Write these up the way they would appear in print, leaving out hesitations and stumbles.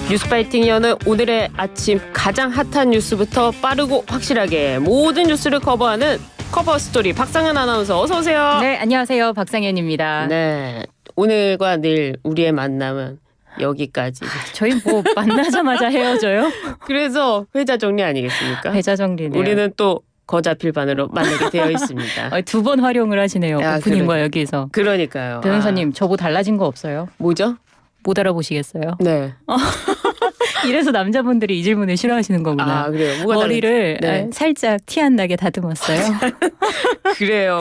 뉴스파이팅 여는 오늘의 아침 가장 핫한 뉴스부터 빠르고 확실하게 모든 뉴스를 커버하는 커버스토리 박상현 아나운서 어서 오세요. 네, 안녕하세요. 박상현입니다. 네, 오늘과 내일 우리의 만남은 여기까지. 저희 뭐 만나자마자 헤어져요? 그래서 회자 정리 아니겠습니까? 회자 정리네요. 우리는 또 거자필반으로 만나게 되어 있습니다. 2번 활용을 하시네요. 오프닝과 여기서. 그러니까요. 변호사님, 저보 달라진 거 없어요? 뭐죠? 못 알아보시겠어요? 네. 이래서 남자분들이 이 질문을 싫어하시는 거구나. 아, 그래요? 뭐가 머리를 네. 살짝 티 안 나게 다듬었어요. 그래요.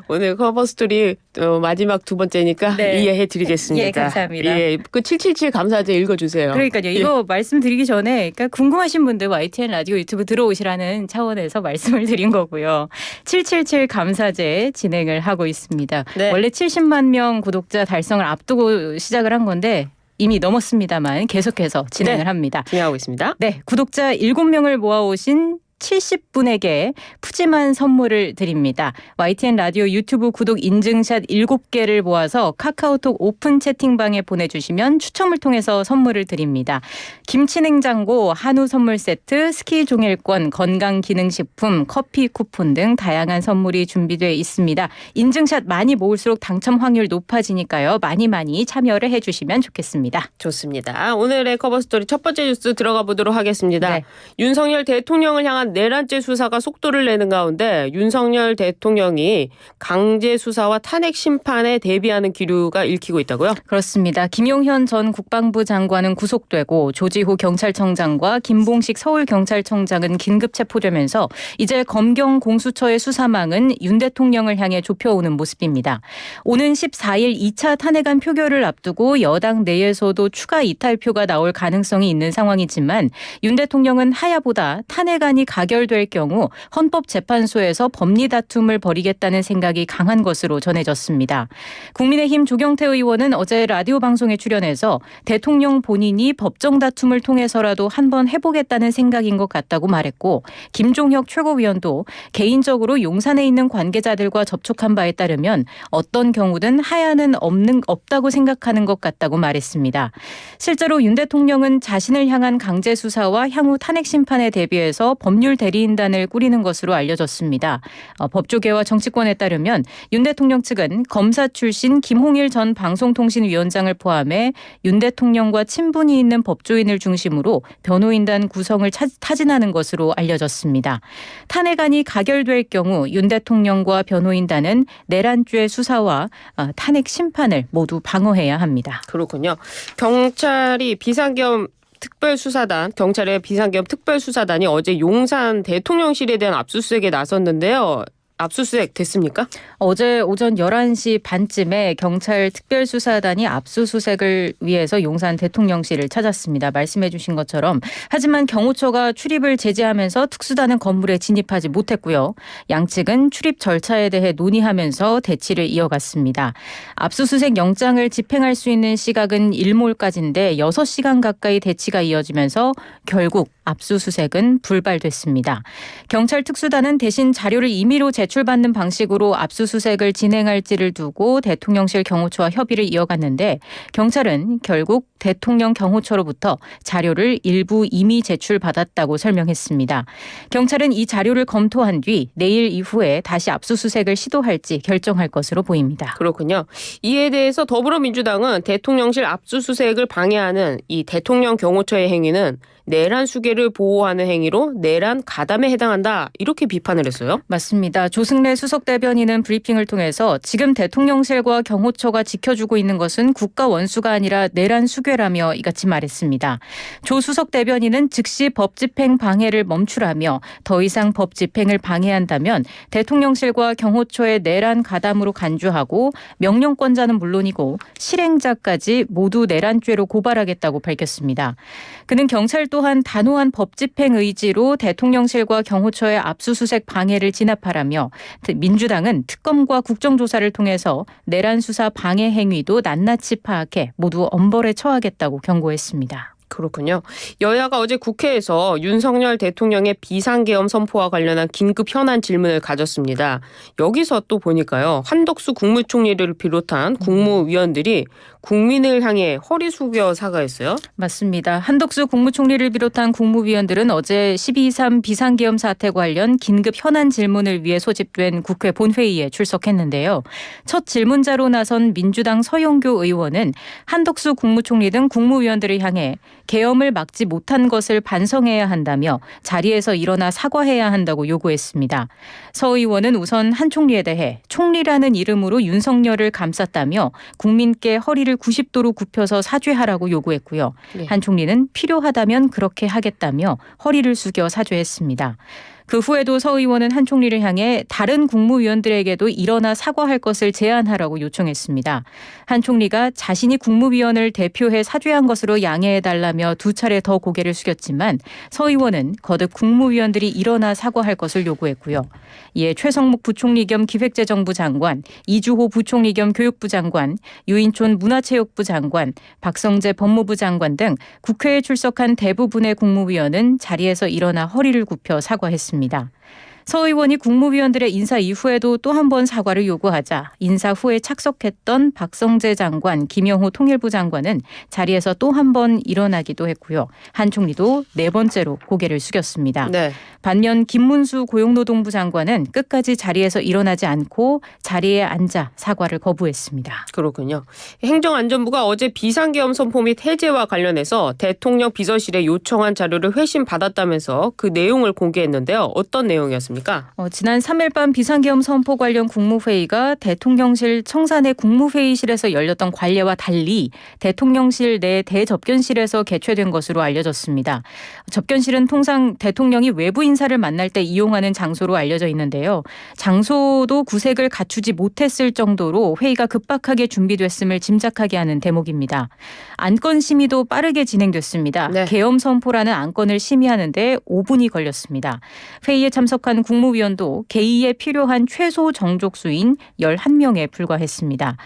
오늘 커버 스토리 마지막 두 번째니까 네. 이해해 드리겠습니다. 예, 감사합니다. 예, 그 777 감사제 읽어주세요. 그러니까요. 이거 말씀드리기 전에 그러니까 궁금하신 분들 YTN 라디오 유튜브 들어오시라는 차원에서 말씀을 드린 거고요. 777 감사제 진행을 하고 있습니다. 네. 원래 70만 명 구독자 달성을 앞두고 시작을 한 건데 이미 넘었습니다만 계속해서 진행을 합니다. 진행하고 있습니다. 네, 구독자 7명을 모아오신 70분에게 푸짐한 선물을 드립니다. YTN 라디오 유튜브 구독 인증샷 7개를 모아서 카카오톡 오픈 채팅방에 보내주시면 추첨을 통해서 선물을 드립니다. 김치냉장고, 한우 선물 세트, 스키 종일권, 건강기능식품, 커피 쿠폰 등 다양한 선물이 준비되어 있습니다. 인증샷 많이 모을수록 당첨 확률 높아지니까요. 많이 참여를 해주시면 좋겠습니다. 좋습니다. 오늘의 커버스토리 첫 번째 뉴스 들어가 보도록 하겠습니다. 네. 윤석열 대통령을 향한 내란죄 수사가 속도를 내는 가운데 윤석열 대통령이 강제 수사와 탄핵 심판에 대비하는 기류가 읽히고 있다고요? 그렇습니다. 김용현 전 국방부 장관은 구속되고 조지호 경찰청장과 김봉식 서울경찰청장은 긴급 체포되면서 이제 검경 공수처의 수사망은 윤 대통령을 향해 좁혀오는 모습입니다. 오는 14일 2차 탄핵안 표결을 앞두고 여당 내에서도 추가 이탈표가 나올 가능성이 있는 상황이지만 윤 대통령은 하야보다 탄핵안이 가결될 경우 헌법재판소에서 법리 다툼을 벌이겠다는 생각이 강한 것으로 전해졌습니다. 국민의힘 조경태 의원은 어제 라디오 방송에 출연해서 대통령 본인이 법정 다툼을 통해서라도 한번 해보겠다는 생각인 것 같다고 말했고 김종혁 최고위원도 개인적으로 용산에 있는 관계자들과 접촉한 바에 따르면 어떤 경우든 하야는 없다고 생각하는 것 같다고 말했습니다. 실제로 윤 대통령은 자신을 향한 강제 수사와 향후 탄핵 심판에 대비해서 법률 대리인단을 꾸리는 것으로 알려졌습니다. 법조계와 정치권에 따르면 윤 대통령 측은 검사 출신 김홍일 전 방송통신위원장을 포함해 윤 대통령과 친분이 있는 법조인을 중심으로 변호인단 구성을 타진하는 것으로 알려졌습니다. 탄핵안이 가결될 경우 윤 대통령과 변호인단은 내란죄 수사와 탄핵 심판을 모두 방어해야 합니다. 그렇군요. 경찰의 비상겸 특별수사단이 어제 용산 대통령실에 대한 압수수색에 나섰는데요. 압수수색 됐습니까? 어제 오전 11시 반쯤에 경찰 특별수사단이 압수수색을 위해서 용산 대통령실을 찾았습니다. 말씀해 주신 것처럼 하지만 경호처가 출입을 제지하면서 특수단은 건물에 진입하지 못했고요. 양측은 출입 절차에 대해 논의하면서 대치를 이어갔습니다. 압수수색 영장을 집행할 수 있는 시각은 일몰까지인데 6시간 가까이 대치가 이어지면서 결국 압수수색은 불발됐습니다. 경찰 특수단은 대신 자료를 임의로 제출받는 방식으로 압수수색을 진행할지를 두고 대통령실 경호처와 협의를 이어갔는데 경찰은 결국 대통령 경호처로부터 자료를 일부 임의 제출받았다고 설명했습니다. 경찰은 이 자료를 검토한 뒤 내일 이후에 다시 압수수색을 시도할지 결정할 것으로 보입니다. 그렇군요. 이에 대해서 더불어민주당은 대통령실 압수수색을 방해하는 이 대통령 경호처의 행위는 내란 수계를 보호하는 행위로 내란 가담에 해당한다 이렇게 비판을 했어요. 맞습니다. 조승래 수석 대변인은 브리핑을 통해서 지금 대통령실과 경호처가 지켜주고 있는 것은 국가 원수가 아니라 내란 수괴라며 이같이 말했습니다. 조 수석 대변인은 즉시 법 집행 방해를 멈추라며 더 이상 법 집행을 방해한다면 대통령실과 경호처의 내란 가담으로 간주하고 명령권자는 물론이고 실행자까지 모두 내란죄로 고발하겠다고 밝혔습니다. 그는 경찰 또한 단호한 법 집행 의지로 대통령실과 경호처의 압수수색 방해를 진압하라며 민주당은 특검과 국정조사를 통해서 내란 수사 방해 행위도 낱낱이 파악해 모두 엄벌에 처하겠다고 경고했습니다. 그렇군요. 여야가 어제 국회에서 윤석열 대통령의 비상계엄 선포와 관련한 긴급 현안 질문을 가졌습니다. 여기서 또 보니까요. 한덕수 국무총리를 비롯한 국무위원들이 국민을 향해 허리 숙여 사과했어요. 맞습니다. 한덕수 국무총리를 비롯한 국무위원들은 어제 12.3 비상계엄 사태 관련 긴급 현안 질문을 위해 소집된 국회 본회의에 출석했는데요. 첫 질문자로 나선 민주당 서영교 의원은 한덕수 국무총리 등 국무위원들을 향해 계엄을 막지 못한 것을 반성해야 한다며 자리에서 일어나 사과해야 한다고 요구했습니다. 서 의원은 우선 한 총리에 대해 총리라는 이름으로 윤석열을 감쌌다며 국민께 허리를 90도로 굽혀서 사죄하라고 요구했고요. 네. 한 총리는 필요하다면 그렇게 하겠다며 허리를 숙여 사죄했습니다. 그 후에도 서 의원은 한 총리를 향해 다른 국무위원들에게도 일어나 사과할 것을 제안하라고 요청했습니다. 한 총리가 자신이 국무위원을 대표해 사죄한 것으로 양해해달라며 두 차례 더 고개를 숙였지만 서 의원은 거듭 국무위원들이 일어나 사과할 것을 요구했고요. 이에 최성목 부총리 겸 기획재정부 장관, 이주호 부총리 겸 교육부 장관, 유인촌 문화체육부 장관, 박성재 법무부 장관 등 국회에 출석한 대부분의 국무위원은 자리에서 일어나 허리를 굽혀 사과했습니다. 서 의원이 국무위원들의 인사 이후에도 또 한 번 사과를 요구하자 인사 후에 착석했던 박성재 장관, 김영호 통일부 장관은 자리에서 또 한 번 일어나기도 했고요. 한 총리도 네 번째로 고개를 숙였습니다. 네. 반면 김문수 고용노동부 장관은 끝까지 자리에서 일어나지 않고 자리에 앉아 사과를 거부했습니다. 그렇군요. 행정안전부가 어제 비상계엄 선포 및 해제와 관련해서 대통령 비서실에 요청한 자료를 회신 받았다면서 그 내용을 공개했는데요. 어떤 내용이었습니까? 지난 3일 밤 비상계엄 선포 관련 국무회의가 대통령실 청사내 국무회의실에서 열렸던 관례와 달리 대통령실 내 대접견실에서 개최된 것으로 알려졌습니다. 접견실은 통상 대통령이 외부 인사를 만날 때 이용하는 장소로 알려져 있는데요. 장소도 구색을 갖추지 못했을 정도로 회의가 급박하게 준비됐음을 짐작하게 하는 대목입니다. 안건 심의도 빠르게 진행됐습니다. 네. 계엄 선포라는 안건을 심의하는데 5분이 걸렸습니다. 회의에 참석한 국무위원도 개의에 필요한 최소 정족수인 11명에 불과했습니다.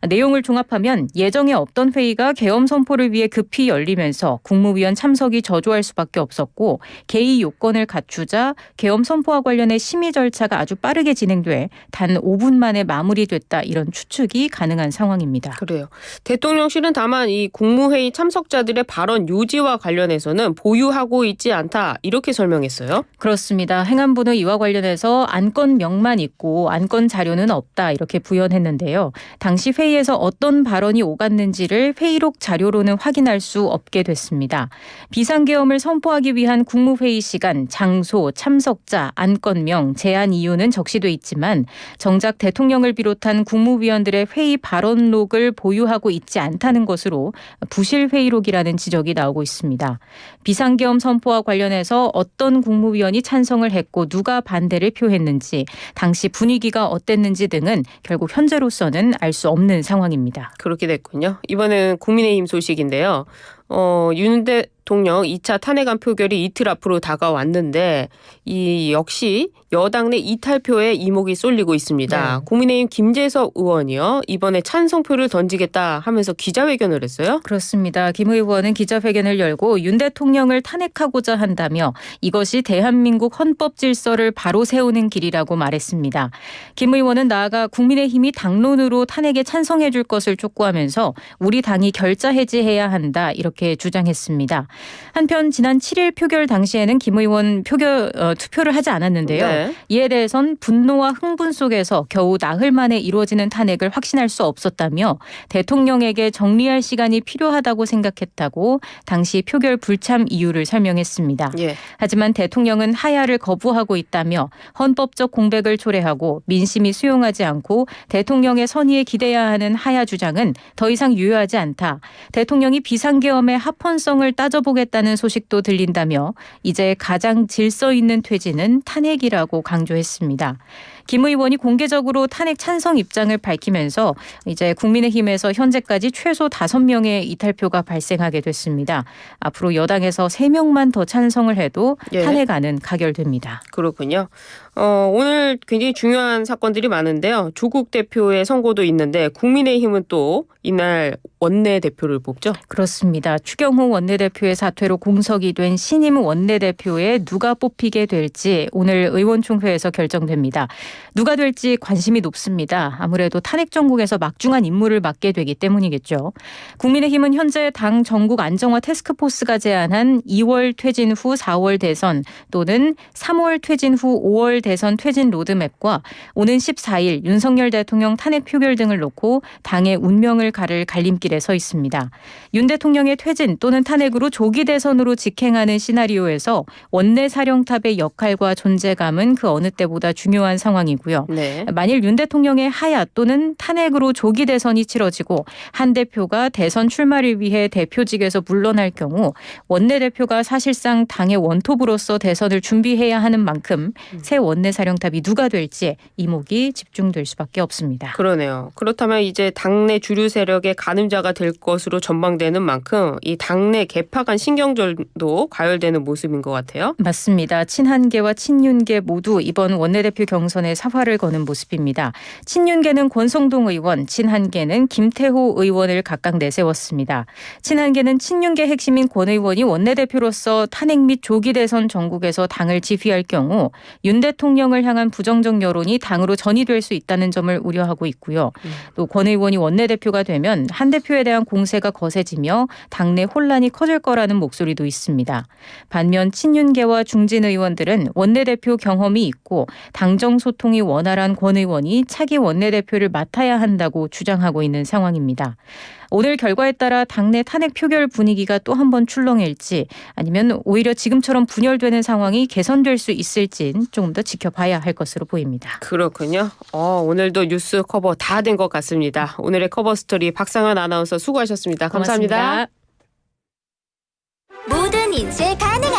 내용을 종합하면 예정에 없던 회의가 계엄 선포를 위해 급히 열리면서 국무위원 참석이 저조할 수밖에 없었고 개의 요건을 갖추자 계엄 선포와 관련해 심의 절차가 아주 빠르게 진행돼 단 5분 만에 마무리됐다 이런 추측이 가능한 상황입니다. 그래요. 대통령실은 다만 이 국무회의 참석자들의 발언 요지와 관련해서는 보유하고 있지 않다 이렇게 설명했어요. 그렇습니다. 행안부는 이와 관련해서 안건명만 있고 안건 자료는 없다 이렇게 부연했는데요. 당시 회의에서 어떤 발언이 오갔는지를 회의록 자료로는 확인할 수 없게 됐습니다. 비상계엄을 선포하기 위한 국무회의 시간, 장소, 참석자, 안건명, 제안 이유는 적시돼 있지만 정작 대통령을 비롯한 국무위원들의 회의 발언록을 보유하고 있지 않다는 것으로 부실 회의록이라는 지적이 나오고 있습니다. 비상계엄 선포와 관련해서 어떤 국무위원이 찬성을 했고 누가 반대를 표했는지 당시 분위기가 어땠는지 등은 결국 현재로서는 알 수 없는 상황입니다. 그렇게 됐군요. 이번에는 국민의힘 소식인데요. 윤 대통령 2차 탄핵안 표결이 이틀 앞으로 다가왔는데 이 역시 여당 내 이탈표에 이목이 쏠리고 있습니다. 네. 국민의힘 김재섭 의원이요. 이번에 찬성표를 던지겠다 하면서 기자회견을 했어요. 그렇습니다. 김 의원은 기자회견을 열고 윤 대통령을 탄핵하고자 한다며 이것이 대한민국 헌법 질서를 바로 세우는 길이라고 말했습니다. 김 의원은 나아가 국민의힘이 당론으로 탄핵에 찬성해 줄 것을 촉구하면서 우리 당이 결자 해지해야 한다 이렇게 주장했습니다. 한편 지난 7일 표결 당시에는 김 의원 투표를 하지 않았는데요. 네. 이에 대해선 분노와 흥분 속에서 겨우 나흘 만에 이루어지는 탄핵을 확신할 수 없었다며 대통령에게 정리할 시간이 필요하다고 생각했다고 당시 표결 불참 이유를 설명했습니다. 예. 하지만 대통령은 하야를 거부하고 있다며 헌법적 공백을 초래하고 민심이 수용하지 않고 대통령의 선의에 기대야 하는 하야 주장은 더 이상 유효하지 않다. 대통령이 비상계엄의 합헌성을 따져보겠다는 소식도 들린다며 이제 가장 질서 있는 퇴진은 탄핵이라고 강조했습니다. 김 의원이 공개적으로 탄핵 찬성 입장을 밝히면서 이제 국민의힘에서 현재까지 최소 5명의 이탈표가 발생하게 됐습니다. 앞으로 여당에서 3명만 더 찬성을 해도 예. 탄핵안은 가결됩니다. 그렇군요. 오늘 굉장히 중요한 사건들이 많은데요. 조국 대표의 선고도 있는데 국민의힘은 또 이날 원내대표를 뽑죠. 그렇습니다. 추경호 원내대표의 사퇴로 공석이 된 신임 원내대표에 누가 뽑히게 될지 오늘 의원총회에서 결정됩니다. 누가 될지 관심이 높습니다. 아무래도 탄핵 정국에서 막중한 임무를 맡게 되기 때문이겠죠. 국민의힘은 현재 당 전국 안정화 태스크포스가 제안한 2월 퇴진 후 4월 대선 또는 3월 퇴진 후 5월 대선 퇴진 로드맵과 오는 14일 윤석열 대통령 탄핵 표결 등을 놓고 당의 운명을 가를 갈림길에 서 있습니다. 윤 대통령의 퇴진 또는 탄핵으로 조기 대선으로 직행하는 시나리오에서 원내사령탑의 역할과 존재감은 그 어느 때보다 중요한 상황이고요. 네. 만일 윤 대통령의 하야 또는 탄핵으로 조기 대선이 치러지고 한 대표가 대선 출마를 위해 대표직에서 물러날 경우 원내대표가 사실상 당의 원톱으로서 대선을 준비해야 하는 만큼 새 원내사령탑이 누가 될지 이목이 집중될 수밖에 없습니다. 그러네요. 그렇다면 이제 당내 주류 세력의 가늠자가 될 것으로 전망되는 만큼 이 당내 개파 간 신경전도 과열되는 모습인 것 같아요. 맞습니다. 친한계와 친윤계 모두 이번 원내대표 경선에 사활을 거는 모습입니다. 친윤계는 권성동 의원, 친한계는 김태호 의원을 각각 내세웠습니다. 친한계는 친윤계 핵심인 권 의원이 원내대표로서 탄핵 및 조기 대선 전국에서 당을 지휘할 경우 윤 대통령을 향한 부정적 여론이 당으로 전이될 수 있다는 점을 우려하고 있고요. 또 권 의원이 원내대표가 되면 한 대표에 대한 공세가 거세지며 당내 혼란이 커질 거라는 목소리도 있습니다. 반면 친윤계와 중진 의원들은 원내대표 경험이 있고 당정 소통이 원활한 권 의원이 차기 원내대표를 맡아야 한다고 주장하고 있는 상황입니다. 오늘 결과에 따라 당내 탄핵 표결 분위기가 또 한 번 출렁일지 아니면 오히려 지금처럼 분열되는 상황이 개선될 수 있을진 조금 더 지켜봐야 할 것으로 보입니다. 그렇군요. 오늘도 뉴스 커버 다 된 것 같습니다. 오늘의 커버 스토리 박상현 아나운서 수고하셨습니다. 감사합니다. 고맙습니다. 모든 인쇄 가능한